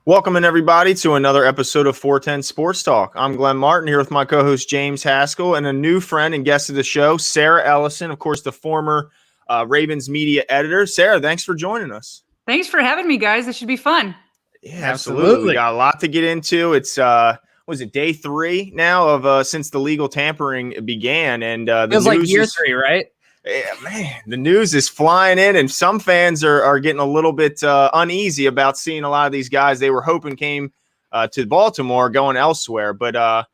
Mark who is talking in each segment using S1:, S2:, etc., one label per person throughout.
S1: Welcome in everybody to another episode of 410 Sports Talk. I'm Glenn Martin here with my co-host James Haskell and a new friend and guest of the show, Sarah Ellison, of course, the former Ravens media editor. Sarah, thanks for joining us.
S2: Thanks for having me, guys. This should be fun.
S1: Yeah, absolutely. We got a lot to get into. It's was it day 3 now of since the legal tampering began, and the
S3: feels like year 3, right?
S1: Yeah, man, the news is flying in, and some fans are getting a little bit uneasy about seeing a lot of these guys they were hoping came to Baltimore going elsewhere. But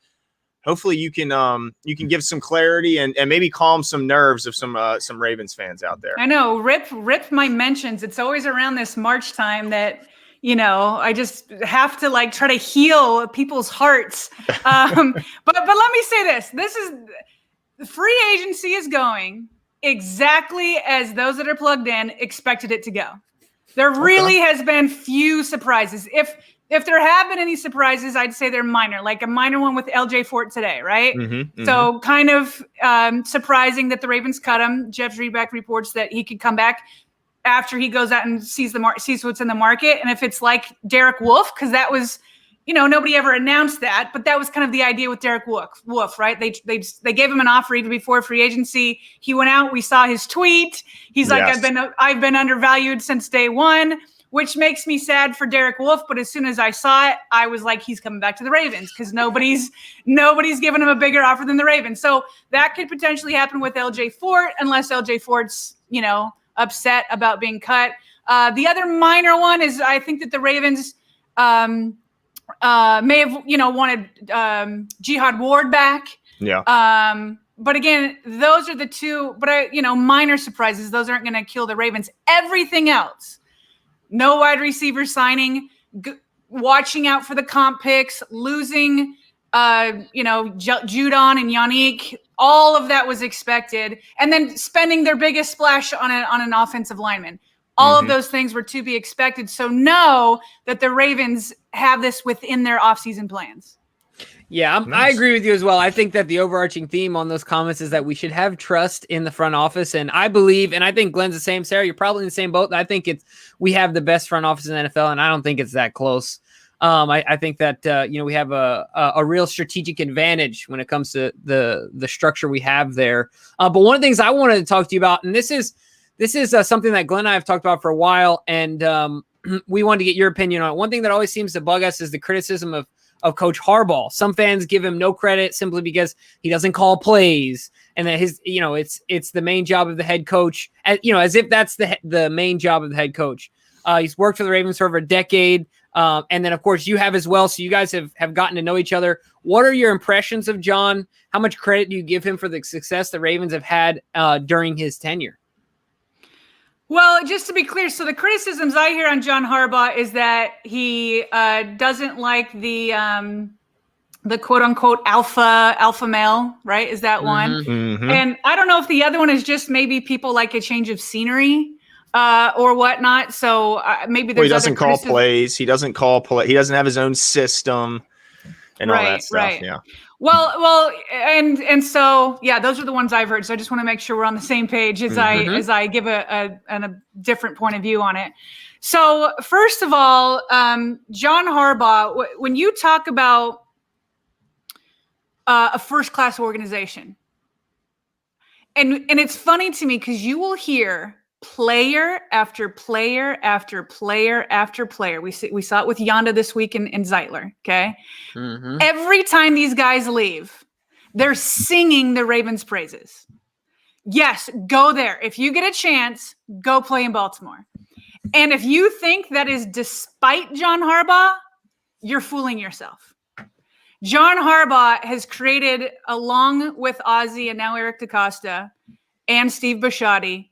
S1: hopefully you can give some clarity and maybe calm some nerves of some Ravens fans out there.
S2: I know, rip my mentions. It's always around this March time that I just have to try to heal people's hearts. But let me say this: the free agency is going exactly as those that are plugged in expected it to go. There really has been few surprises. If there have been any surprises, I'd say they're minor, like a minor one with LJ Fort today, right? So kind of surprising that the Ravens cut him. Jeff Zrebiec reports that he could come back after he goes out and sees what's in the market. And if it's like Derek Wolfe, because that was, nobody ever announced that, but that was kind of the idea with Derek Wolfe, right? They gave him an offer even before free agency. He went out. We saw his tweet. He's like, I've been undervalued since day one, which makes me sad for Derek Wolfe. But as soon as I saw it, I was like, he's coming back to the Ravens because nobody's given him a bigger offer than the Ravens. So that could potentially happen with LJ Fort, unless LJ Fort's, upset about being cut. The other minor one is I think that the Ravens may have, wanted Jihad Ward back.
S1: Yeah.
S2: But again, those are the two, minor surprises. Those aren't going to kill the Ravens. Everything else, no wide receiver signing, watching out for the comp picks, losing, Judon and Yannick, all of that was expected. And then spending their biggest splash on an offensive lineman. All of those things were to be expected. So know that the Ravens have this within their offseason plans.
S3: Yeah, I agree with you as well. I think that the overarching theme on those comments is that we should have trust in the front office. And I believe, and I think Glenn's the same, Sarah, you're probably in the same boat. I think we have the best front office in the NFL, and I don't think it's that close. I think that, we have a real strategic advantage when it comes to the structure we have there. But one of the things I wanted to talk to you about, and this is something that Glenn and I have talked about for a while, and we wanted to get your opinion on it. One thing that always seems to bug us is the criticism of Coach Harbaugh. Some fans give him no credit simply because he doesn't call plays, and that it's the main job of the head coach, as if that's the main job of the head coach. He's worked for the Ravens for over a decade. And then, of course, you have as well. So you guys have gotten to know each other. What are your impressions of John? How much credit do you give him for the success the Ravens have had during his tenure?
S2: Well, just to be clear, so the criticisms I hear on John Harbaugh is that he doesn't like the quote unquote alpha male, right? Is that one? And I don't know if the other one is just maybe people like a change of scenery. Or whatnot. So maybe there's
S1: he doesn't call plays. He doesn't call play. He doesn't have his own system and all that stuff. Right. Yeah.
S2: Well, and so yeah, those are the ones I've heard. So I just want to make sure we're on the same page as I give a different point of view on it. So first of all, John Harbaugh, when you talk about a first-class organization, and it's funny to me because you will hear player after player after player after player. We saw it with Yonda this week in Zeitler. Okay. Every time these guys leave, they're singing the Ravens praises. Yes, go there. If you get a chance, go play in Baltimore. And if you think that is despite John Harbaugh, you're fooling yourself. John Harbaugh has created, along with Ozzie and now Eric DeCosta and Steve Bisciotti,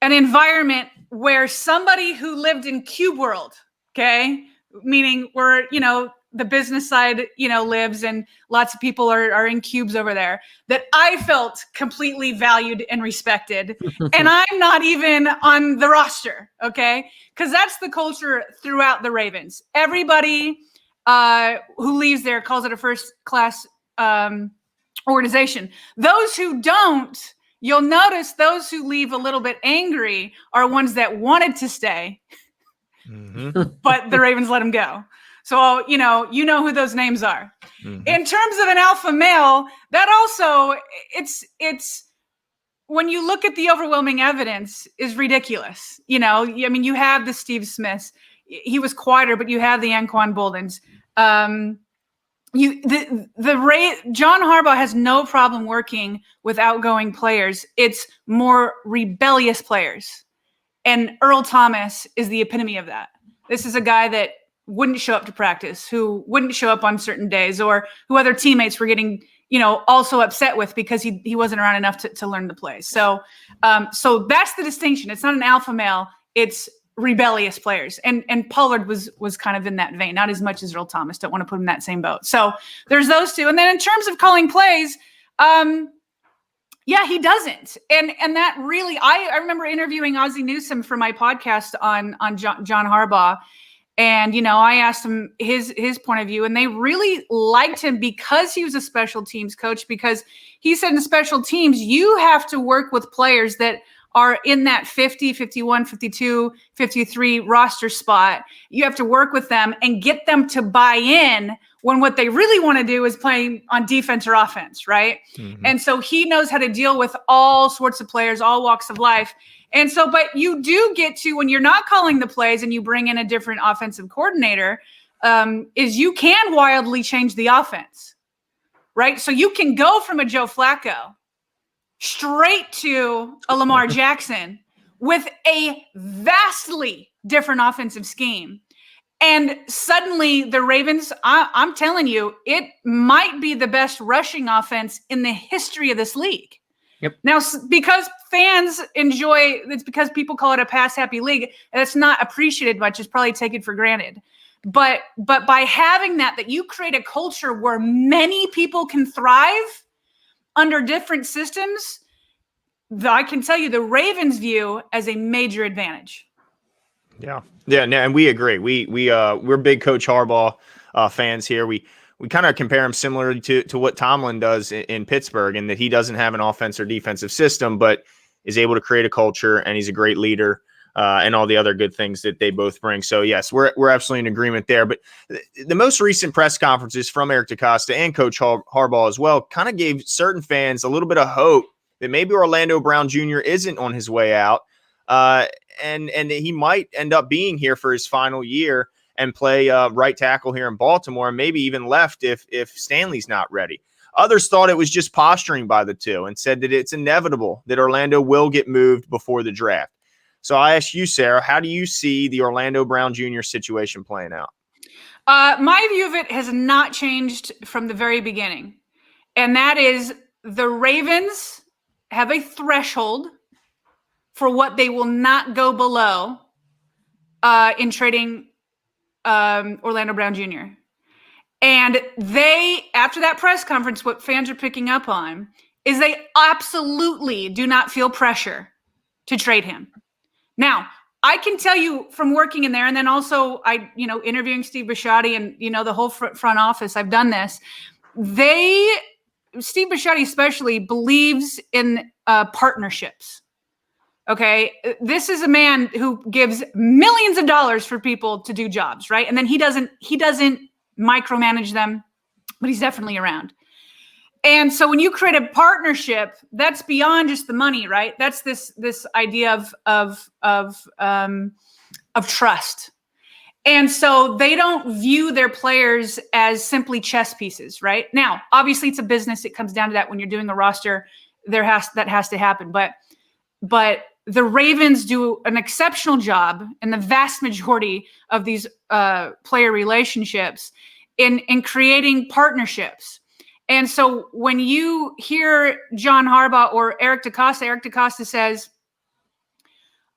S2: an environment where somebody who lived in cube world, okay, meaning where, the business side, lives and lots of people are in cubes over there, that I felt completely valued and respected. And I'm not even on the roster, okay? Because that's the culture throughout the Ravens. Everybody who leaves there calls it a first-class organization. Those who don't, you'll notice those who leave a little bit angry are ones that wanted to stay but the Ravens let him go. So, you know who those names are. In terms of an alpha male, that also, it's when you look at the overwhelming evidence is ridiculous. You know, I mean, you have the Steve Smiths. He was quieter, but you have the Anquan Boldens. John Harbaugh has no problem working with outgoing players. It's more rebellious players. And Earl Thomas is the epitome of that. This is a guy that wouldn't show up to practice, who wouldn't show up on certain days, or who other teammates were getting, also upset with because he wasn't around enough to learn the plays. So that's the distinction. It's not an alpha male. It's rebellious players. And Pollard was kind of in that vein, not as much as Earl Thomas. Don't want to put him in that same boat. So there's those two. And then in terms of calling plays, he doesn't. And that really, I remember interviewing Ozzie Newsome for my podcast on John Harbaugh. And, I asked him his point of view, and they really liked him because he was a special teams coach, because he said in special teams, you have to work with players that are in that 50, 51, 52, 53 roster spot. You have to work with them and get them to buy in when what they really want to do is play on defense or offense, right? And so he knows how to deal with all sorts of players, all walks of life. And so, but you do get to, when you're not calling the plays and you bring in a different offensive coordinator, is you can wildly change the offense, right? So you can go from a Joe Flacco straight to a Lamar Jackson with a vastly different offensive scheme. And suddenly the Ravens, I'm telling you, it might be the best rushing offense in the history of this league.
S3: Yep.
S2: Now, because fans enjoy, it's because people call it a pass-happy league, and it's not appreciated much. It's probably taken for granted. But by having that you create a culture where many people can thrive under different systems, I can tell you the Ravens view as a major advantage.
S1: Yeah, no, and we agree. We're big Coach Harbaugh fans here. We kind of compare him similar to what Tomlin does in Pittsburgh, in that he doesn't have an offense or defensive system, but is able to create a culture, and he's a great leader, and all the other good things that they both bring. So yes, we're absolutely in agreement there. But the most recent press conferences from Eric DeCosta and Coach Harbaugh as well kind of gave certain fans a little bit of hope that maybe Orlando Brown Jr. isn't on his way out, and he might end up being here for his final year and play right tackle here in Baltimore, and maybe even left if Stanley's not ready. Others thought it was just posturing by the two and said that it's inevitable that Orlando will get moved before the draft. So I ask you, Sarah, how do you see the Orlando Brown Jr. situation playing out?
S2: My view of it has not changed from the very beginning, and that is the Ravens have a threshold for what they will not go below in trading Orlando Brown Jr. And they, after that press conference, what fans are picking up on is they absolutely do not feel pressure to trade him. Now, I can tell you from working in there, and then also interviewing Steve Bisciotti and, the whole front office, I've done this. Steve Bisciotti especially believes in partnerships. Okay, this is a man who gives millions of dollars for people to do jobs, right? And then he doesn't micromanage them, but he's definitely around. And so when you create a partnership, that's beyond just the money, right? That's this idea of trust. And so they don't view their players as simply chess pieces, right? Now, obviously it's a business. It comes down to that when you're doing a roster, that has to happen. But the Ravens do an exceptional job in the vast majority of these player relationships in creating partnerships. And so when you hear John Harbaugh or Eric DeCosta says,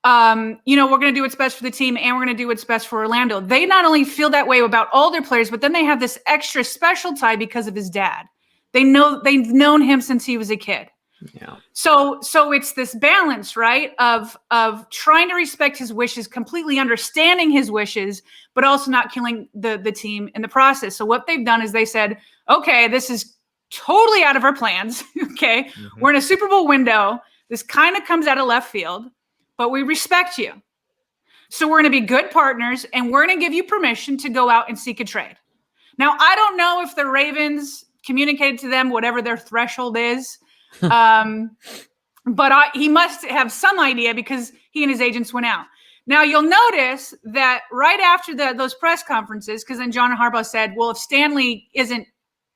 S2: we're going to do what's best for the team and we're going to do what's best for Orlando. They not only feel that way about all their players, but then they have this extra special tie because of his dad. They've known him since he was a kid.
S3: Yeah.
S2: So it's this balance, right, of trying to respect his wishes, completely understanding his wishes, but also not killing the team in the process. So what they've done is they said, okay, this is totally out of our plans. Okay. Mm-hmm. We're in a Super Bowl window. This kind of comes out of left field, but we respect you. So we're going to be good partners, and we're going to give you permission to go out and seek a trade. Now, I don't know if the Ravens communicated to them whatever their threshold is, but he must have some idea because he and his agents went out. Now, you'll notice that right after those press conferences, because then John Harbaugh said, well, if Stanley isn't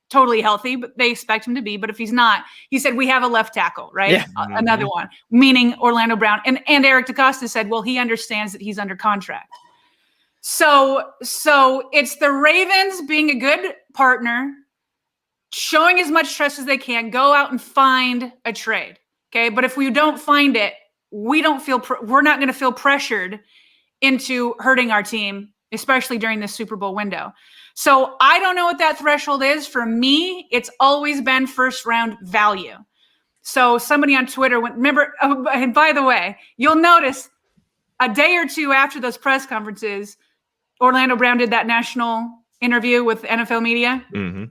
S2: totally healthy, but they expect him to be, but if he's not, he said, we have a left tackle, right?
S3: Yeah.
S2: Another one, meaning Orlando Brown. And Eric DeCosta said, well, he understands that he's under contract. So it's the Ravens being a good partner, showing as much trust as they can, go out and find a trade. Okay. But if we don't find it, we're not going to feel pressured into hurting our team, especially during the Super Bowl window. So I don't know what that threshold is. For me, it's always been first round value. So somebody on Twitter and by the way, you'll notice a day or two after those press conferences, Orlando Brown did that national interview with NFL media.
S1: Mm-hmm.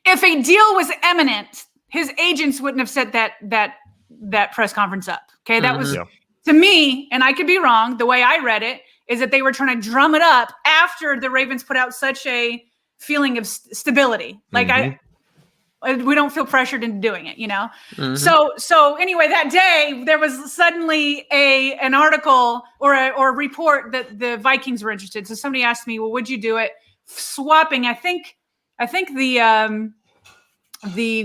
S2: If a deal was imminent, his agents wouldn't have set that press conference up. Okay. That was to me, and I could be wrong, the way I read it is that they were trying to drum it up after the Ravens put out such a feeling of stability. Like we don't feel pressured into doing it, you know? Mm-hmm. So anyway, that day there was suddenly an article or a report that the Vikings were interested. So somebody asked me, well, would you do it? Swapping. I think the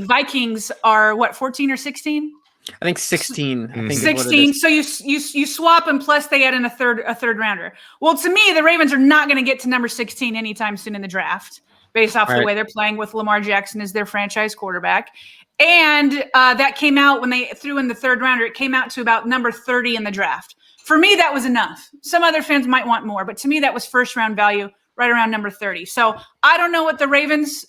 S2: Vikings are what, 14 or 16?
S3: I think 16. I think
S2: 16. So you swap them, plus they add in a third rounder. Well, to me, the Ravens are not going to get to number 16 anytime soon in the draft, based off the way they're playing with Lamar Jackson as their franchise quarterback. And that came out when they threw in the third rounder. It came out to about number 30 in the draft. For me, that was enough. Some other fans might want more, but to me, that was first round value right around number 30. So I don't know what the Ravens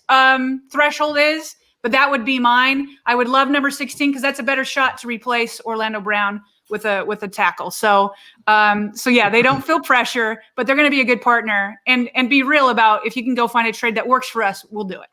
S2: threshold is, but that would be mine. I would love number 16 because that's a better shot to replace Orlando Brown with a tackle. So yeah, they don't feel pressure, but they're going to be a good partner and be real about if you can go find a trade that works for us, we'll do it.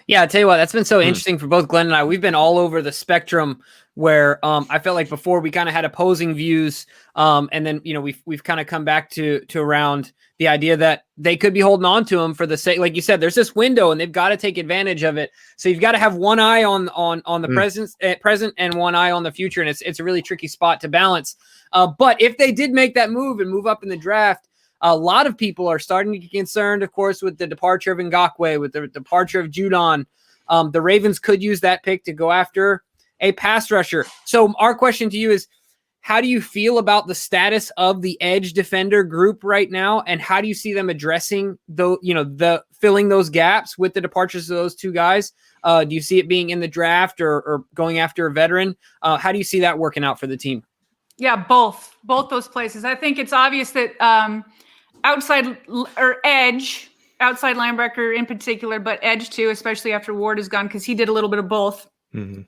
S3: Yeah, I'll tell you what, that's been so interesting for both Glenn and I. We've been all over the spectrum where I felt like before we kind of had opposing views. And then, we've kind of come back to around the idea that they could be holding on to him for the sake, like you said, there's this window and they've got to take advantage of it. So you've got to have one eye on the present and one eye on the future. And it's a really tricky spot to balance. But if they did make that move and move up in the draft, a lot of people are starting to get concerned, of course, with the departure of Ngakoue, with the departure of Judon. The Ravens could use that pick to go after a pass rusher. So our question to you is, how do you feel about the status of the edge defender group right now? And how do you see them addressing the filling those gaps with the departures of those two guys? Do you see it being in the draft or going after a veteran? How do you see that working out for the team?
S2: Yeah, both those places. I think it's obvious that outside linebacker in particular, but edge too, especially after Ward is gone, because he did a little bit of both. Mm-hmm.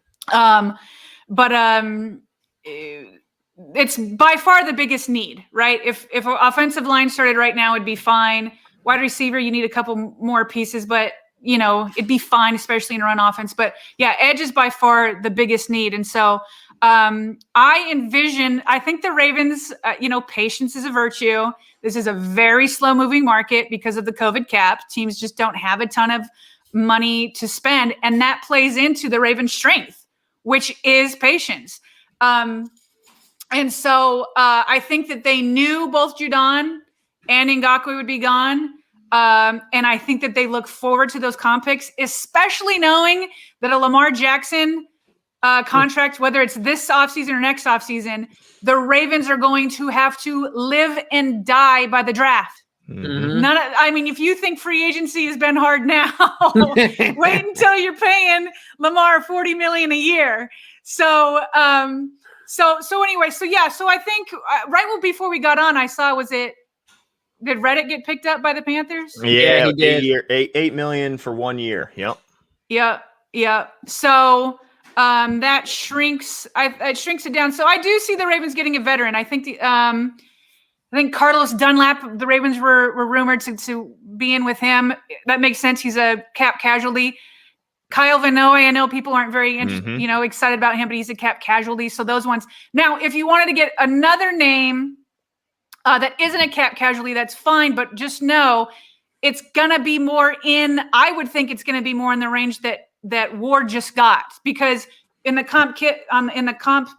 S2: It's by far the biggest need, right? If offensive line started right now, it'd be fine. Wide receiver, you need a couple more pieces, but it'd be fine, especially in a run offense. But yeah, edge is by far the biggest need. And so I think the Ravens, patience is a virtue. This is a very slow moving market because of the COVID cap. Teams just don't have a ton of money to spend. And that plays into the Ravens' strength, which is patience. And so I think that they knew both Judon and Ngakoue would be gone. And I think that they look forward to those comp picks, especially knowing that a Lamar Jackson contract, whether it's this offseason or next offseason, the Ravens are going to have to live and die by the draft. Mm-hmm. If you think free agency has been hard now, wait until you're paying Lamar $40 million a year. So I think right before we got on, I saw, did Reddit get picked up by the Panthers?
S1: Yeah, he did. $8 million for 1 year. Yep.
S2: Yeah. So that shrinks. It shrinks it down. So I do see the Ravens getting a veteran. I think Carlos Dunlap, the Ravens were rumored to be in with him. That makes sense. He's a cap casualty. Kyle Van Noy, I know people aren't very excited about him, but he's a cap casualty. So those ones. Now, if you wanted to get another name that isn't a cap casualty, that's fine. But just know it's going to be more I would think it's going to be more in the range that Ward just got, because in the comp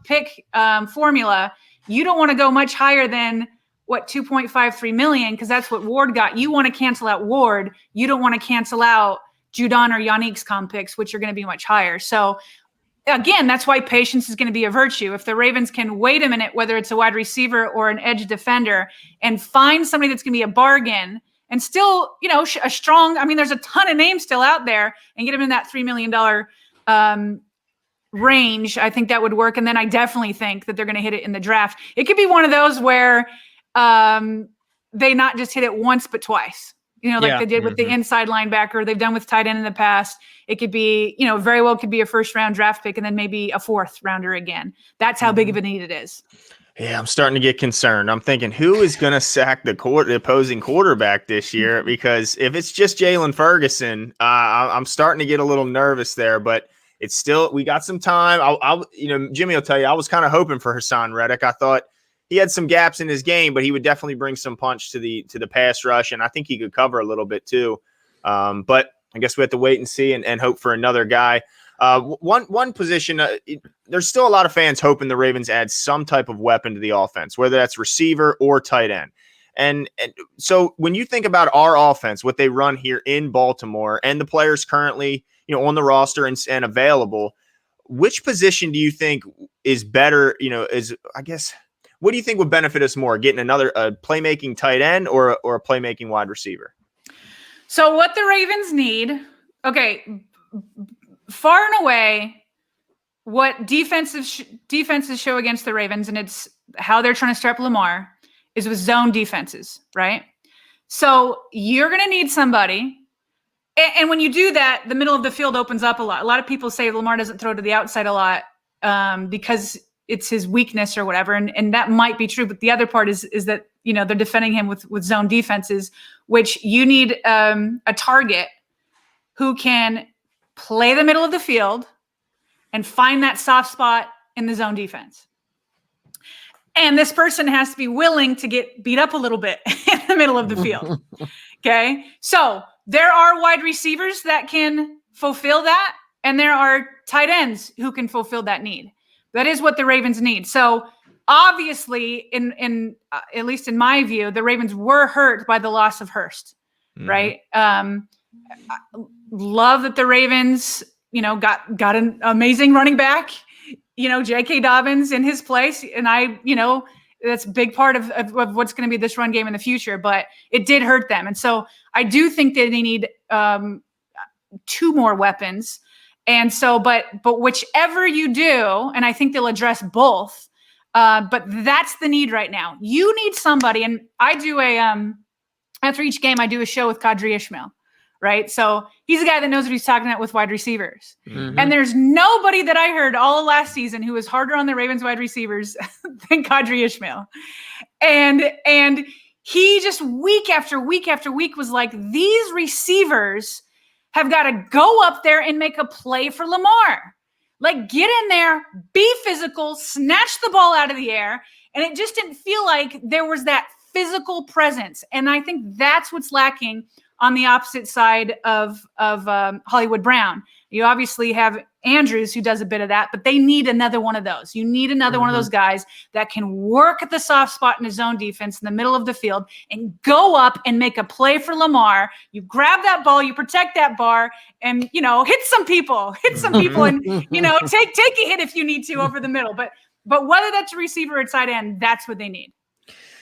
S2: pick formula, you don't want to go much higher than what, 2.53 million, because that's what Ward got. You want to cancel out Ward. You don't want to cancel out Judon or Yannick's comp picks, which are going to be much higher. So again, that's why patience is going to be a virtue. If the Ravens can wait a minute, whether it's a wide receiver or an edge defender, and find somebody that's going to be a bargain and still, a strong, there's a ton of names still out there, and get them in that $3 million range, I think that would work. And then I definitely think that they're going to hit it in the draft. It could be one of those where they not just hit it once, but twice, like they did with the inside linebacker. They've done with tight end in the past. It could be, very well could be a first round draft pick and then maybe a fourth rounder again. That's how big of a need it is.
S1: Yeah, I'm starting to get concerned. I'm thinking, who is going to sack the opposing quarterback this year? Because if it's just Jalen Ferguson, I'm starting to get a little nervous there. But it's still, we got some time. Jimmy will tell you, I was kind of hoping for Hassan Reddick. I thought he had some gaps in his game, but he would definitely bring some punch to the pass rush, and I think he could cover a little bit too. But I guess we have to wait and see and hope for another guy. One position, there's still a lot of fans hoping the Ravens add some type of weapon to the offense, whether that's receiver or tight end. And so when you think about our offense, what they run here in Baltimore, and the players currently, on the roster and available, which position do you think is better? What do you think would benefit us more, getting another playmaking tight end or a playmaking wide receiver?
S2: So what the Ravens need, far and away, what defenses show against the Ravens, and it's how they're trying to strap Lamar, is with zone defenses, right? So you're going to need somebody. And when you do that, the middle of the field opens up a lot. A lot of people say Lamar doesn't throw to the outside a lot because it's his weakness or whatever. And that might be true. But the other part is that, they're defending him with zone defenses, which you need a target who can play the middle of the field and find that soft spot in the zone defense. And this person has to be willing to get beat up a little bit in the middle of the field. Okay. So there are wide receivers that can fulfill that, and there are tight ends who can fulfill that need. That is what the Ravens need. So obviously, in at least in my view, the Ravens were hurt by the loss of Hurst, right? Love that the Ravens, got an amazing running back, J.K. Dobbins in his place. And that's a big part of what's going to be this run game in the future, but it did hurt them. And so I do think that they need two more weapons. And so, but whichever you do, and I think they'll address both, but that's the need right now. You need somebody, and I do after each game, I do a show with Kadri Ishmael, right? So he's a guy that knows what he's talking about with wide receivers. And there's nobody that I heard all of last season who was harder on the Ravens wide receivers than Kadri Ishmael. And he just week after week after week was like, these receivers have got to go up there and make a play for Lamar. Like, get in there, be physical, snatch the ball out of the air. And it just didn't feel like there was that physical presence. And I think that's what's lacking on the opposite side of Hollywood Brown. You obviously have Andrews, who does a bit of that, but they need another one of those. You need another one of those guys that can work at the soft spot in his zone defense in the middle of the field and go up and make a play for Lamar. You grab that ball, you protect that bar, and, hit some people, and, take a hit if you need to over the middle. But whether that's a receiver or tight end, that's what they need.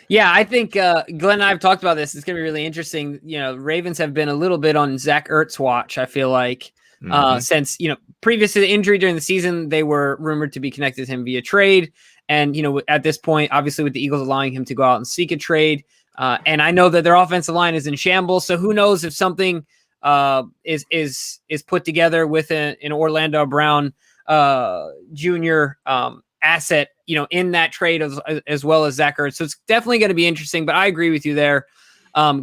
S3: Yeah, I think Glenn and I have talked about this. It's going to be really interesting. Ravens have been a little bit on Zach Ertz watch, I feel like, since, previous to the injury during the season, they were rumored to be connected to him via trade. And, at this point, obviously with the Eagles allowing him to go out and seek a trade. And I know that their offensive line is in shambles. So who knows if something is put together with an Orlando Brown Jr. Asset, in that trade as well as Zach Ertz. So it's definitely going to be interesting, but I agree with you there.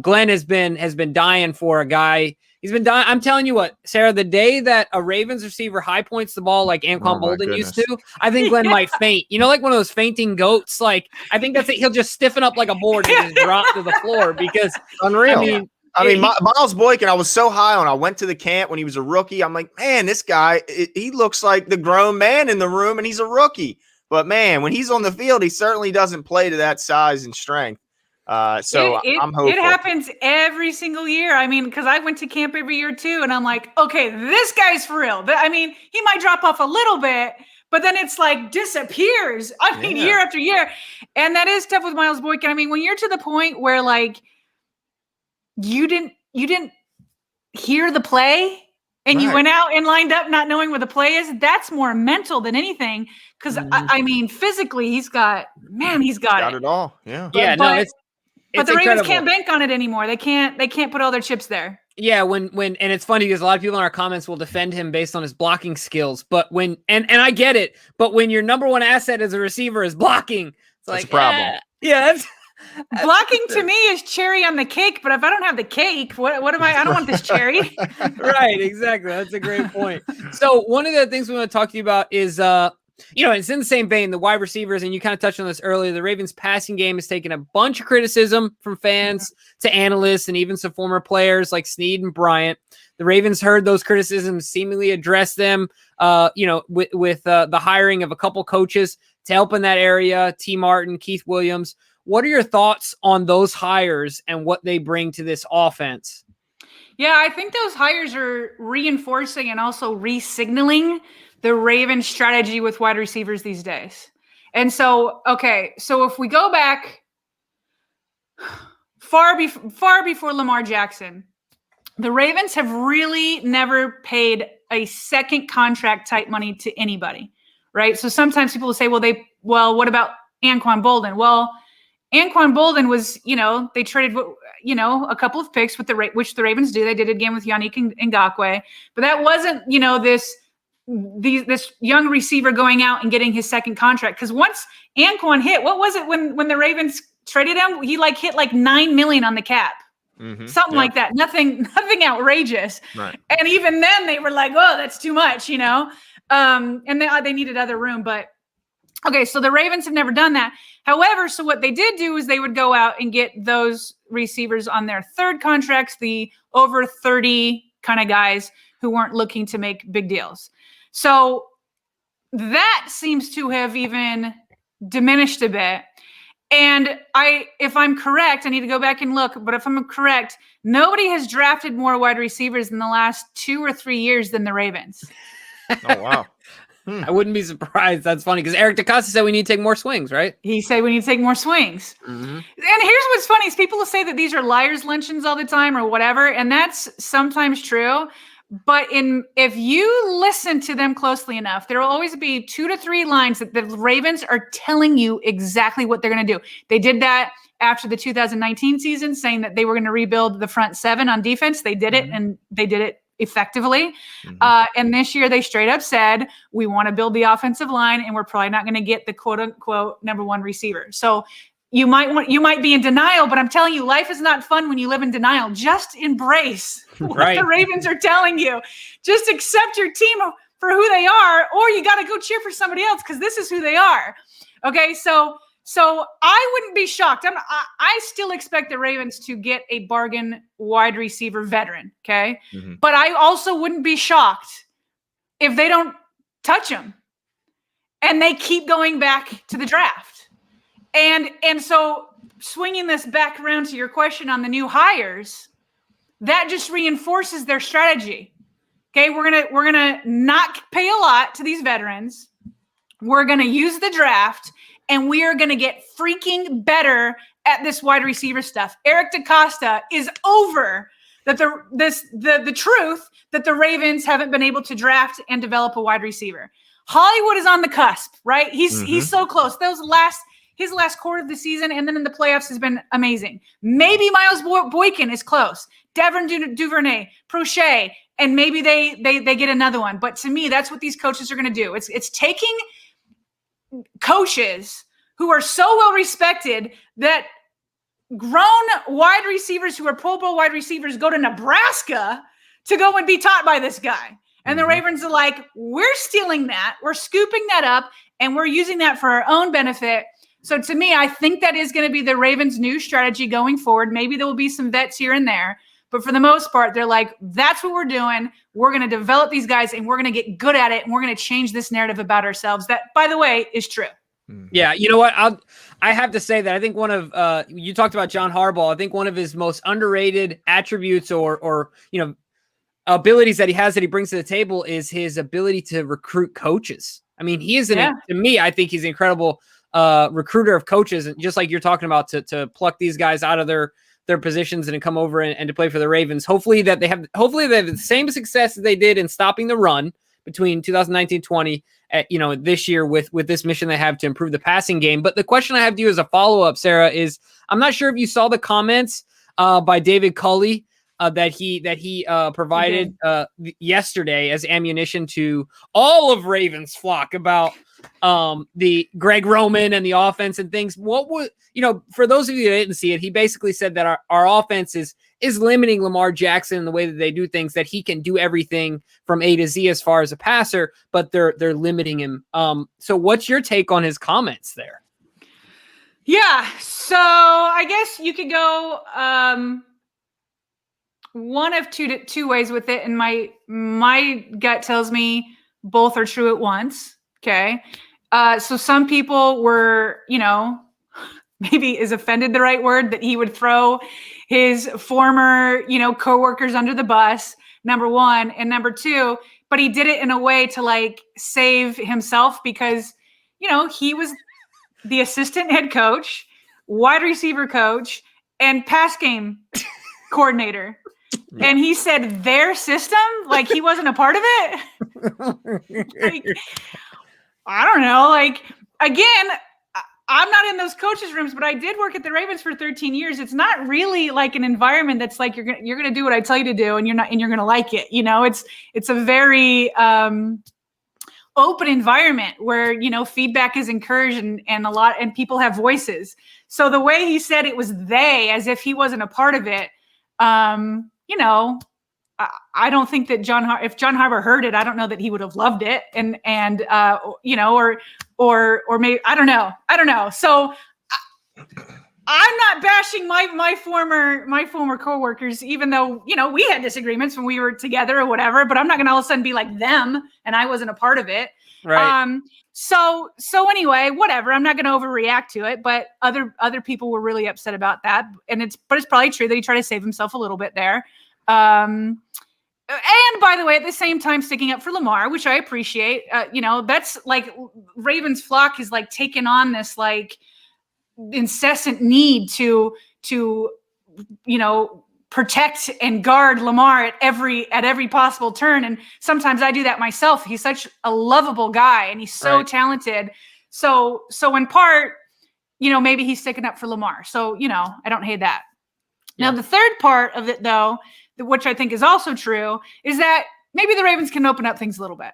S3: Glenn has been dying for a guy He's been dying. I'm telling you what, Sarah, the day that a Ravens receiver high points the ball like Anquan Bolden used to, I think Glenn might faint. You know, like one of those fainting goats. Like, I think that's it. He'll just stiffen up like a board and just drop to the floor because
S1: unreal. I mean, Miles Boykin, I was so high on. I went to the camp when he was a rookie. I'm like, man, this guy, he looks like the grown man in the room, and he's a rookie. But, man, when he's on the field, he certainly doesn't play to that size and strength. I'm hopeful.
S2: It happens every single year. I mean, because I went to camp every year too, and I'm like, okay, this guy's for real. I mean, he might drop off a little bit, but then it's like disappears. I mean, year after year. And that is tough with Miles Boykin. I mean, when you're to the point where like you didn't hear the play and you went out and lined up not knowing where the play is, that's more mental than anything. Because I mean, physically, he's got it
S1: all. Yeah.
S2: But the Ravens can't bank on it anymore. They can't put all their chips there.
S3: Yeah, and it's funny because a lot of people in our comments will defend him based on his blocking skills. But when and I get it, but when your number one asset as a receiver is blocking, it's
S1: that's a problem.
S3: That's
S2: blocking to me is cherry on the cake. But if I don't have the cake, what am I? I don't want this cherry.
S3: Right, exactly. That's a great point. So one of the things we want to talk to you about is it's in the same vein, the wide receivers, and you kind of touched on this earlier. The Ravens passing game has taken a bunch of criticism from fans to analysts and even some former players like Snead and Bryant. The Ravens heard those criticisms, seemingly addressed them, with the hiring of a couple coaches to help in that area, T. Martin, Keith Williams. What are your thoughts on those hires and what they bring to this offense?
S2: Yeah, I think those hires are reinforcing and also re-signaling the Ravens strategy with wide receivers these days. And so if we go back far before Lamar Jackson, the Ravens have really never paid a second contract type money to anybody, right? So sometimes people will say, what about Anquan Bolden? Well, Anquan Bolden was, they traded, a couple of picks with which the Ravens do. They did it again with Yannick Ngakoue, but that wasn't, this young receiver going out and getting his second contract. Because once Anquan hit, what was it when the Ravens traded him? He hit $9 million on the cap, something like that. Nothing outrageous. Right. And even then they were like, "Oh, that's too much," and they needed other room. But okay, so the Ravens have never done that. However, so what they did do is they would go out and get those receivers on their third contracts, the over 30 kind of guys who weren't looking to make big deals. So that seems to have even diminished a bit. And if I'm correct, I need to go back and look, but if I'm correct, nobody has drafted more wide receivers in the last 2 or 3 years than the Ravens.
S1: Oh, wow.
S3: I wouldn't be surprised. That's funny because Eric DeCosta said we need to take more swings, right? He
S2: said we need to take more swings. And here's what's funny is people will say that these are liars' luncheons all the time or whatever, and that's sometimes true. But if you listen to them closely enough, there will always be 2 to 3 lines that the Ravens are telling you exactly what they're going to do. They did that after the 2019 season, saying that they were going to rebuild the front 7 on defense. They did it, and they did it effectively. And this year they straight up said, we want to build the offensive line, and we're probably not going to get the quote unquote number 1 receiver. So you might be in denial, but I'm telling you, life is not fun when you live in denial. Just embrace what the Ravens are telling you. Just accept your team for who they are, or you got to go cheer for somebody else because this is who they are. Okay, so I wouldn't be shocked. I still expect the Ravens to get a bargain wide receiver veteran, okay? But I also wouldn't be shocked if they don't touch him and they keep going back to the draft. And so swinging this back around to your question on the new hires, that just reinforces their strategy. Okay, we're gonna not pay a lot to these veterans. We're gonna use the draft, and we are gonna get freaking better at this wide receiver stuff. Eric DeCosta is over that the truth that the Ravens haven't been able to draft and develop a wide receiver. Hollywood is on the cusp, right? He's so close. His last quarter of the season and then in the playoffs has been amazing. Maybe Miles Boykin is close. Devin Duvernay, Prochet, and maybe they get another one. But to me, that's what these coaches are going to do. It's taking coaches who are so well respected that grown wide receivers who are Pro Bowl wide receivers go to Nebraska to go and be taught by this guy. And the Ravens are like, we're stealing that. We're scooping that up and we're using that for our own benefit. So to me, I think that is going to be the Ravens' new strategy going forward. Maybe there will be some vets here and there, but for the most part, they're like, that's what we're doing. We're going to develop these guys and we're going to get good at it. And we're going to change this narrative about ourselves. That, by the way, is true.
S3: Yeah, you know what? I have to say that I think one of you talked about John Harbaugh. I think one of his most underrated attributes or abilities that he has that he brings to the table is his ability to recruit coaches. I mean, he is to me, I think he's an incredible recruiter of coaches, and just like you're talking about to pluck these guys out of their positions and come over and to play for the Ravens. Hopefully they have the same success as they did in stopping the run between 2019-20 this year with this mission they have to improve the passing game. But the question I have to you as a follow-up, Sarah, is I'm not sure if you saw the comments by David Culley that he provided yesterday as ammunition to all of Ravens flock about the Greg Roman and the offense and things. What would, for those of you that didn't see it, he basically said that our offense is limiting Lamar Jackson in the way that they do things, that he can do everything from A to Z as far as a passer, but they're limiting him. So what's your take on his comments there?
S2: Yeah. So I guess you could go, one of two ways with it. And my gut tells me both are true at once. Okay. So some people were, maybe is offended the right word, that he would throw his former, coworkers under the bus, number one, and number two, but he did it in a way to like save himself because, he was the assistant head coach, wide receiver coach, and pass game coordinator. Yeah. And he said their system, like he wasn't a part of it. Like, I don't know. Like, again, I'm not in those coaches' rooms, but I did work at the Ravens for 13 years. It's not really like an environment that's like you're gonna do what I tell you to do, and you're gonna like it. It's a very open environment where feedback is encouraged and people have voices. So the way he said it was they, as if he wasn't a part of it. I don't think that if John Harbaugh heard it, I don't know that he would have loved it. And or maybe, I don't know. So I'm not bashing my former coworkers, even though, we had disagreements when we were together or whatever, but I'm not going to all of a sudden be like them and I wasn't a part of it.
S3: Right.
S2: So anyway, whatever, I'm not going to overreact to it, but other people were really upset about that. But it's probably true that he tried to save himself a little bit there. And by the way, at the same time, sticking up for Lamar, which I appreciate, that's like Ravens flock is like taking on this like incessant need to protect and guard Lamar at every possible turn. And sometimes I do that myself. He's such a lovable guy and he's so talented. So in part, maybe he's sticking up for Lamar. So, I don't hate that. Yeah. Now, the third part of it, though, which I think is also true, is that maybe the Ravens can open up things a little bit.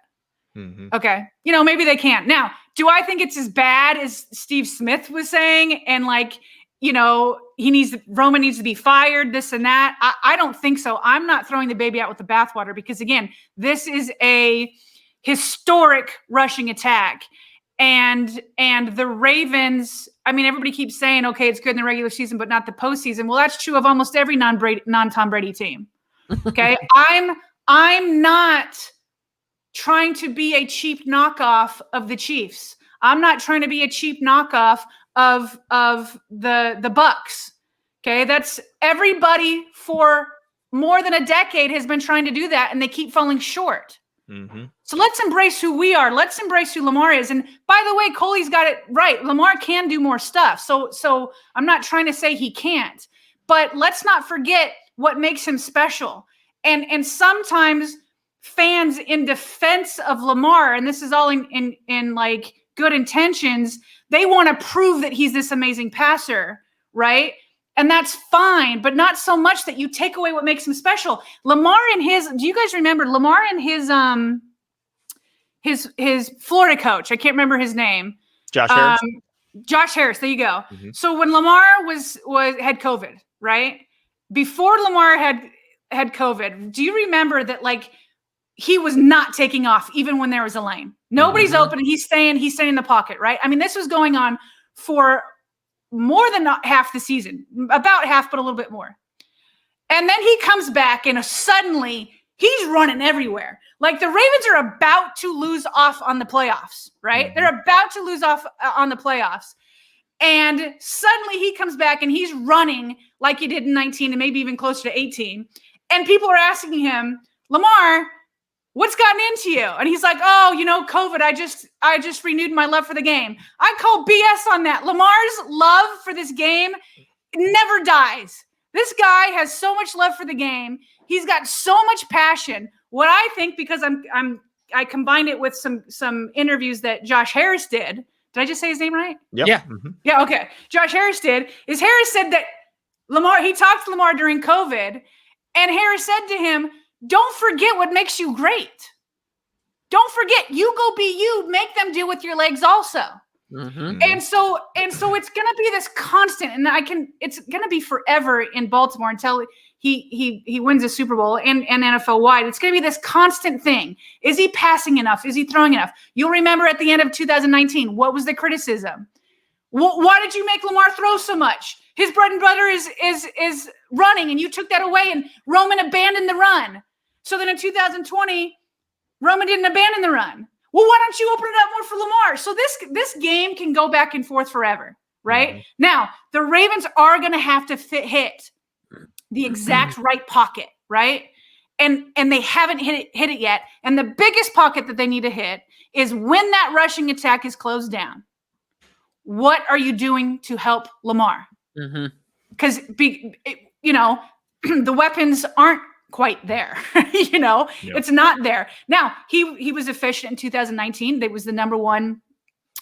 S2: Mm-hmm. Okay. Maybe they can. Now, do I think it's as bad as Steve Smith was saying? And like, Roman needs to be fired, this and that. I don't think so. I'm not throwing the baby out with the bathwater because, again, this is a historic rushing attack. And the Ravens, everybody keeps saying, okay, it's good in the regular season, but not the postseason. Well, that's true of almost every non-Tom Brady team. Okay. I'm not trying to be a cheap knockoff of the Chiefs. I'm not trying to be a cheap knockoff of the Bucks. Okay. That's everybody for more than a decade has been trying to do that, and they keep falling short. Mm-hmm. So let's embrace who we are. Let's embrace who Lamar is. And by the way, Coley's got it right. Lamar can do more stuff. So I'm not trying to say he can't, but let's not forget what makes him special. And sometimes fans, in defense of Lamar, and this is all in like good intentions, they want to prove that he's this amazing passer, right? And that's fine, but not so much that you take away what makes him special. Lamar and do you guys remember Lamar and his Florida coach? I can't remember his name.
S1: Josh Harris.
S2: Josh Harris. There you go. Mm-hmm. So when Lamar had COVID, right? Before Lamar had COVID, do you remember that like he was not taking off even when there was a lane? Nobody's open. And he's staying in the pocket, right? I mean, this was going on for more than half the season, about half, but a little bit more. And then he comes back and suddenly he's running everywhere. Like the Ravens are about to lose off on the playoffs, right? They're about to lose off on the playoffs. And suddenly he comes back and he's running like he did in 19 and maybe even closer to 18. And people are asking him, Lamar, what's gotten into you? And he's like, oh, COVID, I just renewed my love for the game. I call BS on that. Lamar's love for this game never dies. This guy has so much love for the game. He's got so much passion. What I think, because I combined it with some interviews that Josh Harris did. Did I just say his name right?
S1: Yep.
S3: Yeah.
S1: Mm-hmm.
S2: Yeah. Okay. Josh Harris did. Harris said that he talked to Lamar during COVID, and Harris said to him, don't forget what makes you great. Don't forget, you go be you, make them do with your legs also. Mm-hmm. And so it's going to be this constant, and it's going to be forever in Baltimore until he wins a Super Bowl and NFL wide. It's going to be this constant thing. Is he passing enough? Is he throwing enough? You'll remember at the end of 2019, what was the criticism? Why did you make Lamar throw so much? His bread and butter is running, and you took that away, and Roman abandoned the run. So then in 2020, Roman didn't abandon the run. Well, why don't you open it up more for Lamar? So this game can go back and forth forever, right? Mm-hmm. Now, the Ravens are going to have to hit the exact right pocket, right? And they haven't hit it yet. And the biggest pocket that they need to hit is when that rushing attack is closed down. What are you doing to help Lamar? Because, the weapons aren't quite there. It's not there. Now, he was efficient in 2019. They was the number one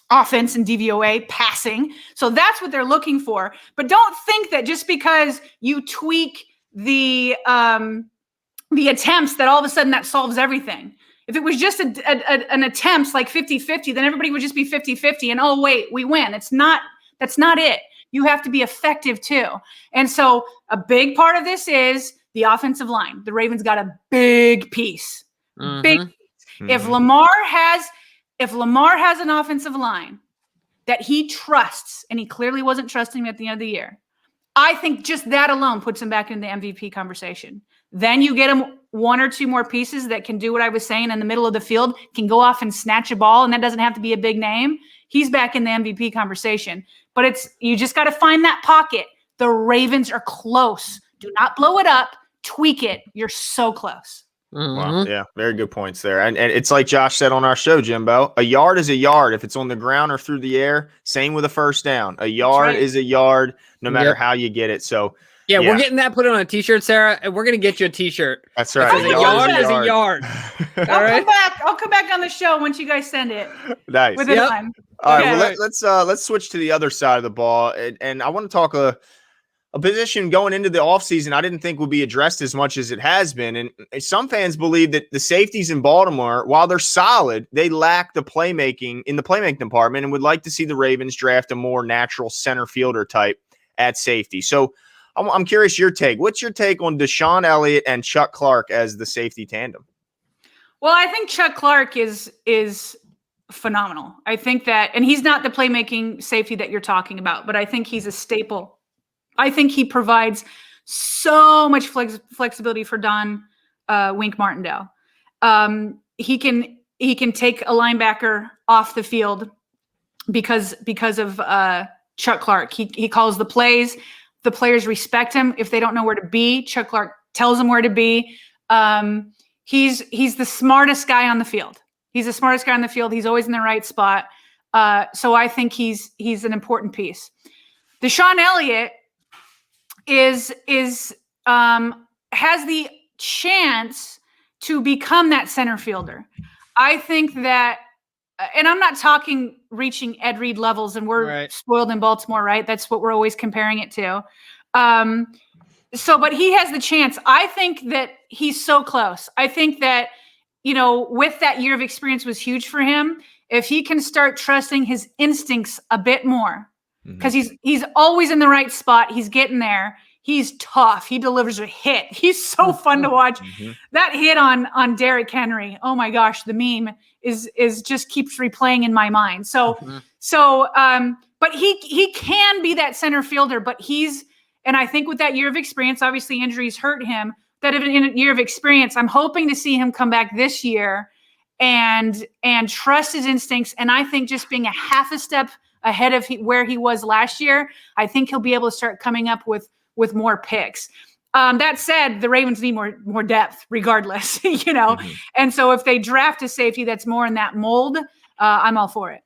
S2: offense in DVOA passing. So that's what they're looking for. But don't think that just because you tweak the attempts that all of a sudden that solves everything. If it was just an attempt like 50-50, then everybody would just be 50-50 and, oh, wait, we win. That's not it. You have to be effective too. And so a big part of this is the offensive line. The Ravens got a big piece. Big piece. If Lamar has an offensive line that he trusts, and he clearly wasn't trusting him at the end of the year, I think just that alone puts him back in the MVP conversation. Then you get him one or two more pieces that can do what I was saying in the middle of the field, can go off and snatch a ball, and that doesn't have to be a big name. He's back in the MVP conversation. But you just got to find that pocket. The Ravens are close. Do not blow it up. Tweak it. You're so close.
S1: Wow. Yeah, very good points there. And it's like Josh said on our show, Jimbo, a yard is a yard. If it's on the ground or through the air, same with a first down. A yard is a yard, no matter how you get it. So,
S3: yeah, we're getting that put on a T-shirt, Sarah, and we're going to get you a T-shirt.
S1: That's right.
S3: A yard is a yard.
S2: I'll come back on the show once you guys send it.
S1: Nice.
S2: With this one.
S1: All right, well, let's switch to the other side of the ball. And I want to talk a position going into the offseason I didn't think would be addressed as much as it has been. And some fans believe that the safeties in Baltimore, while they're solid, they lack the playmaking department and would like to see the Ravens draft a more natural center fielder type at safety. So I'm curious your take. What's your take on Deshaun Elliott and Chuck Clark as the safety tandem?
S2: Well, I think Chuck Clark is phenomenal. I think that, and he's not the playmaking safety that you're talking about, but I think he's a staple. I think he provides so much flexibility for Don Wink Martindale. He can take a linebacker off the field because of Chuck Clark. He calls the plays. The players respect him. If they don't know where to be, Chuck Clark tells them where to be. He's the smartest guy on the field. He's the smartest guy on the field. He's always in the right spot. So I think he's an important piece. Deshaun Elliott has the chance to become that center fielder. I think that, and I'm not talking reaching Ed Reed levels, and we're spoiled in Baltimore, right? That's what we're always comparing it to. But he has the chance. I think that he's so close. I think that, with that year of experience was huge for him. If he can start trusting his instincts a bit more, because he's always in the right spot. He's getting there. He's tough. He delivers a hit. He's so fun to watch. That hit on Derrick Henry. Oh my gosh, the meme is just keeps replaying in my mind. But he can be that center fielder, but and I think with that year of experience, obviously injuries hurt him. That in a year of experience, I'm hoping to see him come back this year and trust his instincts. And I think just being a half a step ahead of where he was last year, I think he'll be able to start coming up with more picks. That said, the Ravens need more depth regardless, And so if they draft a safety that's more in that mold, I'm all for it.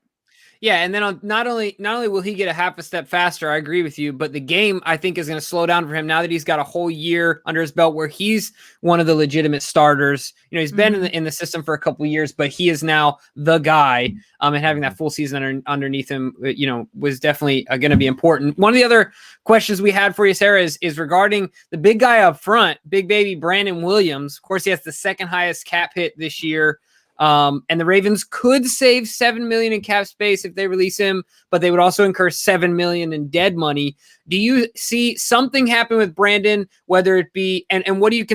S3: Yeah, and then not only will he get a half a step faster, I agree with you, but the game, I think, is going to slow down for him now that he's got a whole year under his belt where he's one of the legitimate starters. He's been in the system for a couple of years, but he is now the guy, and having that full season underneath him, was definitely going to be important. One of the other questions we had for you, Sarah, is regarding the big guy up front, big baby Brandon Williams. Of course, he has the second highest cap hit this year. And the Ravens could save $7 million in cap space if they release him, but they would also incur $7 million in dead money. Do you see something happen with Brandon, whether it be, and what do you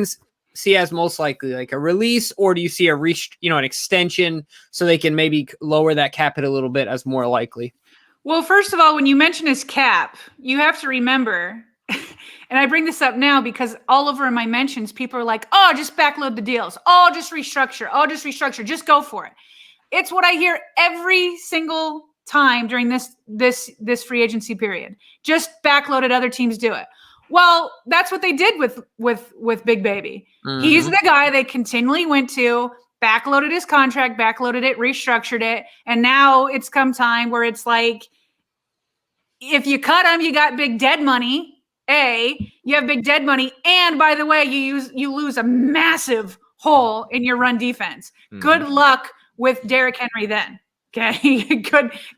S3: see as most likely, like a release, or do you see an extension so they can maybe lower that cap hit a little bit as more likely?
S2: Well, first of all, when you mention his cap, you have to remember, and I bring this up now because all over in my mentions, people are like, oh, just backload the deals. Oh, just restructure. Oh, just restructure. Just go for it. It's what I hear every single time during this free agency period. Just backload it. Other teams do it. Well, that's what they did with Big Baby. He's the guy they continually went to, backloaded his contract, backloaded it, restructured it. And now it's come time where it's like, if you cut him, you got big dead money. You have big dead money, and by the way, you lose a massive hole in your run defense. Good luck with Derrick Henry then. Okay,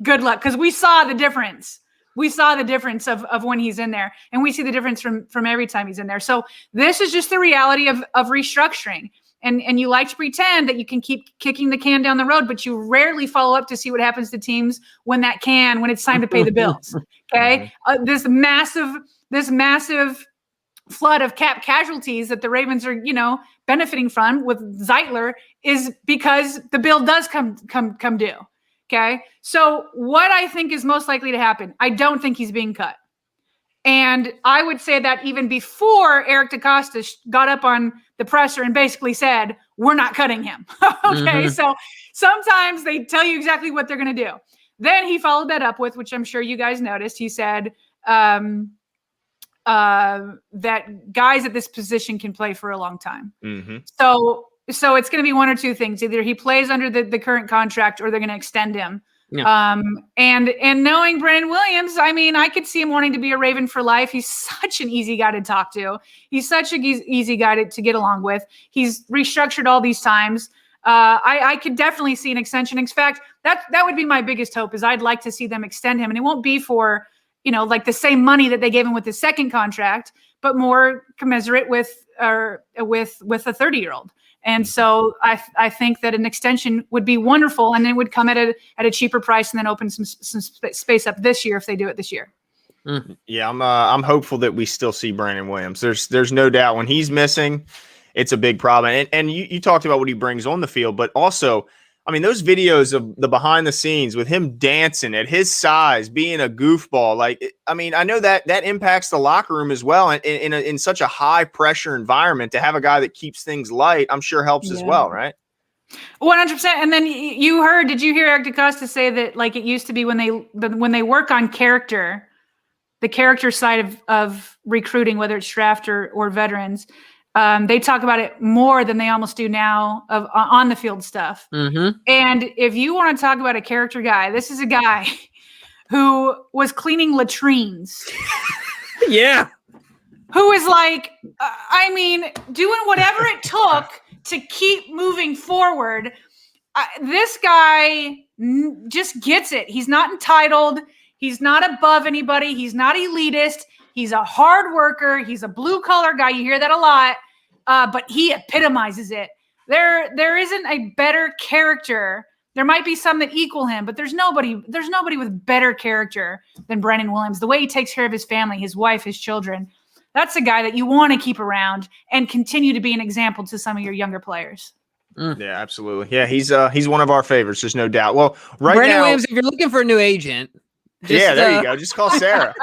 S2: good luck, because we saw the difference. We saw the difference of when he's in there, and we see the difference from every time he's in there. So this is just the reality of restructuring. And you like to pretend that you can keep kicking the can down the road, but you rarely follow up to see what happens to teams when it's time to pay the bills. Okay, this massive flood of cap casualties that the Ravens are, benefiting from with Zeitler is because the bill does come due. Okay, so what I think is most likely to happen, I don't think he's being cut. And I would say that even before Eric DeCosta got up on the presser and basically said, we're not cutting him. Okay, so sometimes they tell you exactly what they're going to do. Then he followed that up with, which I'm sure you guys noticed, he said that guys at this position can play for a long time. So it's going to be one or two things. Either he plays under the current contract or they're going to extend him. Yeah. And knowing Brandon Williams, I mean, I could see him wanting to be a Raven for life. He's such an easy guy to talk to. He's such an easy guy to get along with. He's restructured all these times. I could definitely see an extension. In fact, that would be my biggest hope, is I'd like to see them extend him. And it won't be for, like the same money that they gave him with his second contract, but more commensurate with a 30-year-old. And so I think that an extension would be wonderful, and it would come at a cheaper price and then open some space up this year if they do it this year.
S1: Yeah, I'm hopeful that we still see Brandon Williams. There's no doubt when he's missing, it's a big problem. And you talked about what he brings on the field, but also, I mean, those videos of the behind the scenes with him dancing at his size, being a goofball, I know that impacts the locker room as well. And in such a high pressure environment, to have a guy that keeps things light, I'm sure helps as well, right?
S2: 100%. And then did you hear Eric DeCosta say that, like, it used to be when they work on character, the character side of recruiting, whether it's draft or veterans, they talk about it more than they almost do now of on the field stuff. And if you want to talk about a character guy, this is a guy who was cleaning latrines.
S3: Yeah.
S2: Who is like, doing whatever it took to keep moving forward. This guy just gets it. He's not entitled. He's not above anybody. He's not elitist. He's a hard worker. He's a blue collar guy. You hear that a lot, but he epitomizes it. There isn't a better character. There might be some that equal him, but there's nobody with better character than Brandon Williams. The way he takes care of his family, his wife, his children. That's a guy that you want to keep around and continue to be an example to some of your younger players.
S1: Yeah, absolutely. Yeah, he's one of our favorites. There's no doubt. Well, right
S3: Brandon
S1: now,
S3: Williams, if you're looking for a new agent,
S1: there you go. Just call Sarah.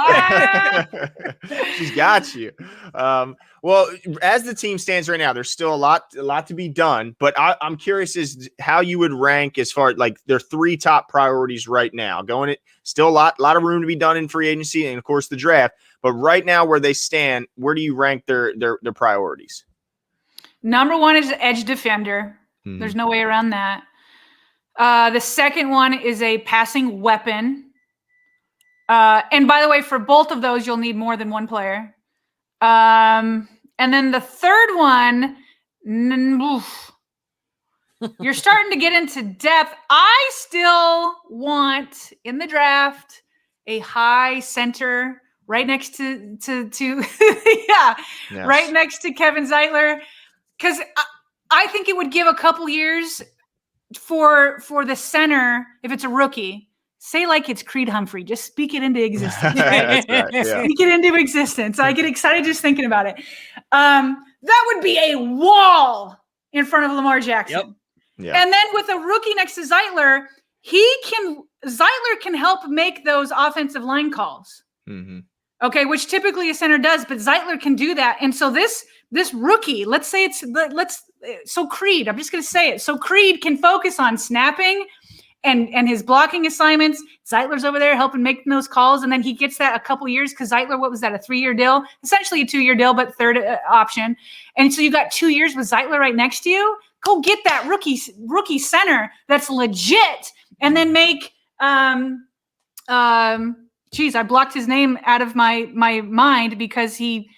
S1: She's got you. Well, as the team stands right now, there's still a lot to be done. But I'm curious as how you would rank as far as like their 3 top priorities right now. Still a lot of room to be done in free agency and of course the draft. But right now, where they stand, where do you rank their priorities?
S2: Number 1 is edge defender.
S1: Mm-hmm.
S2: There's no way around that. The second one is a passing weapon. And by the way, for both of those, you'll need more than one player. And then the third one, you're starting to get into depth. I still want in the draft a high center right next to yes. Right next to Kevin Zeitler, because I think it would give a couple years for the center if it's a rookie. Say like it's Creed Humphrey. Just speak it into existence. Right?
S1: That's right, yeah.
S2: Speak it into existence. I get excited just thinking about it. That would be a wall in front of Lamar Jackson.
S3: Yep.
S1: Yeah.
S2: And then with a rookie next to Zeitler, Zeitler can help make those offensive line calls.
S1: Mm-hmm.
S2: Okay, which typically a center does, but Zeitler can do that. And so this rookie, so Creed, I'm just going to say it. So Creed can focus on snapping and his blocking assignments. Zeitler's over there helping make those calls, and then he gets that a couple years because Zeitler, what was that, a 3-year deal? Essentially a 2-year deal, but third option. And so you got 2 years with Zeitler right next to you. Go get that rookie center that's legit, and then make I blocked his name out of my mind because he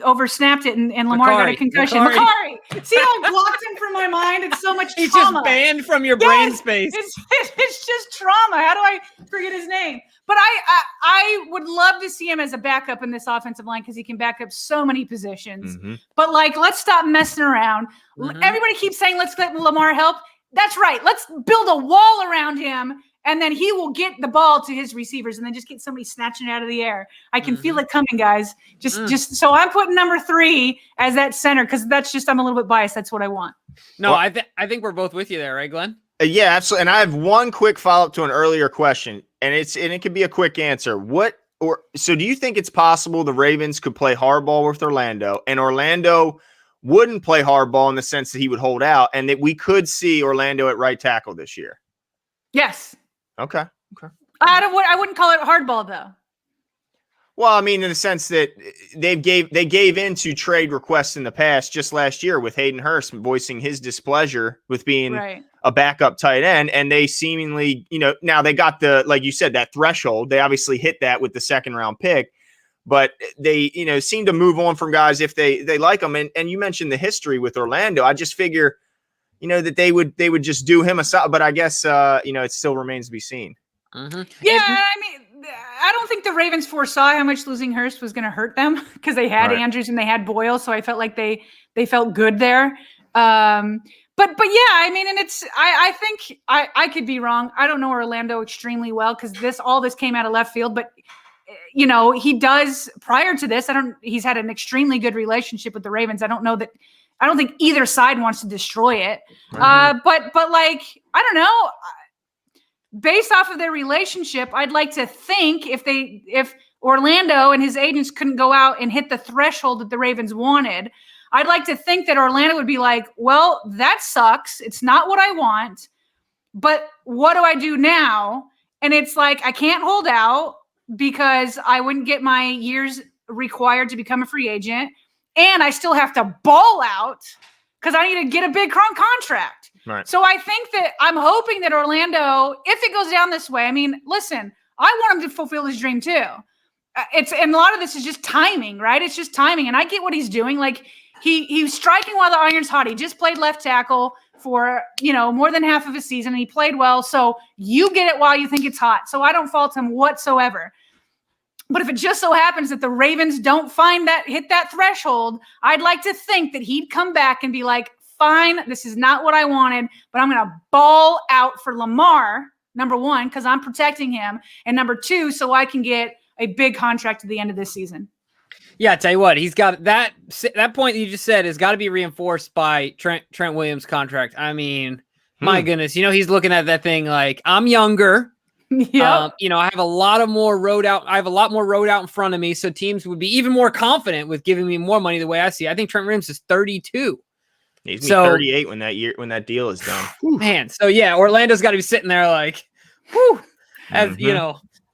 S2: oversnapped it and Lamar got a concussion. Makari. See how I blocked him from my mind? It's so much trauma.
S3: He's just banned from your brain space.
S2: It's just trauma. How do I forget his name? But I would love to see him as a backup in this offensive line because he can back up so many positions.
S1: Mm-hmm.
S2: But let's stop messing around.
S3: Mm-hmm.
S2: Everybody keeps saying, let's let Lamar help. That's right. Let's build a wall around him. And then he will get the ball to his receivers and then just get somebody snatching it out of the air. I can feel it coming, guys. Just so I'm putting number 3 as that center because I'm a little bit biased. That's what I want.
S3: No, well, I think we're both with you there, right, Glenn?
S1: Yeah, absolutely. And I have one quick follow-up to an earlier question, and it could be a quick answer. So do you think it's possible the Ravens could play hardball with Orlando, and Orlando wouldn't play hardball in the sense that he would hold out, and that we could see Orlando at right tackle this year?
S2: Yes.
S1: Okay.
S2: I wouldn't call it hardball though.
S1: Well, I mean, in the sense that they gave into trade requests in the past, just last year with Hayden Hurst voicing his displeasure with being a backup tight end, and they seemingly, now they got like you said, that threshold. They obviously hit that with the 2nd round pick, but they, seem to move on from guys if they like them. And you mentioned the history with Orlando. I just figure, that they would just do him a solid, but I guess, it still remains to be seen.
S2: Mm-hmm. Yeah. I mean, I don't think the Ravens foresaw how much losing Hurst was going to hurt them because they had Andrews and they had Boyle. So I felt like they felt good there. But yeah, I mean, and I think I could be wrong. I don't know Orlando extremely well because all this came out of left field, but he does prior to this. He's had an extremely good relationship with the Ravens. I don't think either side wants to destroy it.
S1: Mm-hmm.
S2: But I don't know. Based off of their relationship, I'd like to think if Orlando and his agents couldn't go out and hit the threshold that the Ravens wanted, I'd like to think that Orlando would be like, well, that sucks. It's not what I want, but what do I do now? And it's like, I can't hold out because I wouldn't get my years required to become a free agent. And I still have to ball out because I need to get a big contract.
S1: Right.
S2: So I think that I'm hoping that Orlando, if it goes down this way, I mean, listen, I want him to fulfill his dream too. And a lot of this is just timing, right? It's just timing. And I get what he's doing. Like he's striking while the iron's hot. He just played left tackle for, more than half of a season and he played well. So you get it while you think it's hot. So I don't fault him whatsoever. But if it just so happens that the Ravens don't hit that threshold, I'd like to think that he'd come back and be like, fine, this is not what I wanted, but I'm going to ball out for Lamar, number 1, because I'm protecting him, and number 2, so I can get a big contract at the end of this season.
S3: Yeah, I tell you what, he's got that point you just said has got to be reinforced by Trent Williams' contract. I mean, my goodness, he's looking at that thing like, I'm younger.
S2: Yep.
S3: I have a lot more road out in front of me, so teams would be even more confident with giving me more money the way I see it. I think Trent Williams is 32.
S1: He's gonna be 38 when that deal is done.
S3: Man, so yeah, Orlando's got to be sitting there like, whew, as
S2: big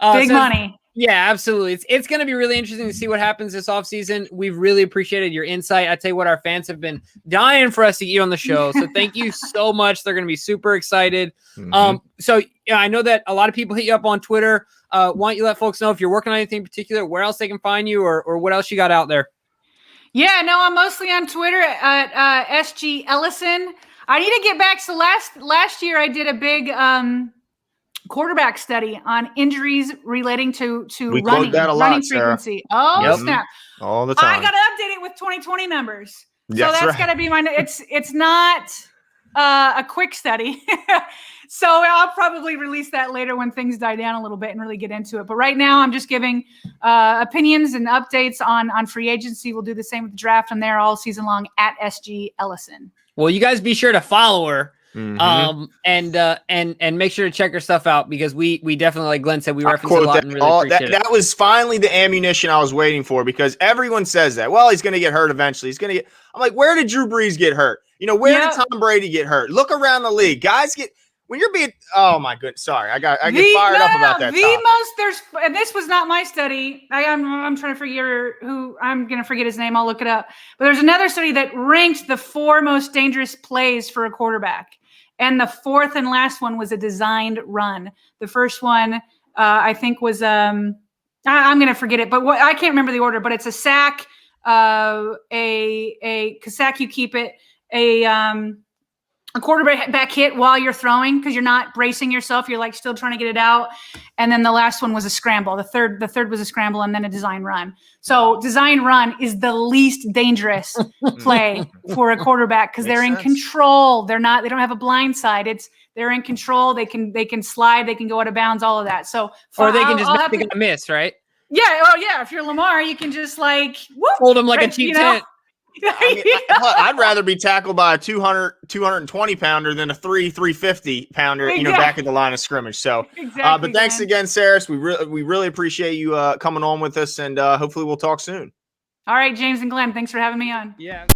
S2: money.
S3: Yeah, absolutely. It's going to be really interesting to see what happens this offseason. We've really appreciated your insight. I tell you what, our fans have been dying for us to get you on the show. So thank you so much. They're going to be super excited. So I know that a lot of people hit you up on Twitter. Why don't you let folks know if you're working on anything in particular, where else they can find you, or what else you got out there?
S2: Yeah, no, I'm mostly on Twitter at SG Ellison. I need to get back. So last year I did a big quarterback study on injuries relating to running frequency. Snap!
S1: All the time.
S2: I got to update it with 2020 numbers. So that's got to be my. It's not a quick study, so I'll probably release that later when things die down a little bit and really get into it. But right now, I'm just giving opinions and updates on free agency. We'll do the same with the draft. I'm there all season long at SG Ellison.
S3: Well, you guys be sure to follow her. And make sure to check her stuff out, because we definitely, like Glenn said, we reference it a lot and really appreciate it.
S1: That was finally the ammunition I was waiting for, because everyone says that. Well, he's going to get hurt eventually. I'm like, where did Drew Brees get hurt? Where did Tom Brady get hurt? Look around the league. Guys when you're being, oh my goodness, sorry, I get fired up about that.
S2: And this was not my study. I'm trying to figure I'm going to forget his name. I'll look it up. But there's another study that ranked the 4 most dangerous plays for a quarterback. And the 4th and last one was a designed run. The first one, I think, was I'm going to forget it, but I can't remember the order. But it's a sack, a sack, you keep it, a quarterback hit while you're throwing because you're not bracing yourself. You're like still trying to get it out. And then the last one was a scramble. The third was a scramble, and then a design run. So design run is the least dangerous play for a quarterback because they're in control. They don't have a blind side. They're in control. They can slide. They can go out of bounds. All of that. So
S3: or they can just miss, right?
S2: Yeah. Oh yeah. If you're Lamar, you can just like
S3: hold them like a cheap tent.
S1: I'd rather be tackled by a 220 pounder than a 350 pounder, back at the line of scrimmage. So, but thanks again, Saris. We really appreciate you coming on with us, and hopefully we'll talk soon.
S2: All right, James and Glenn, thanks for having me on.
S3: Yeah.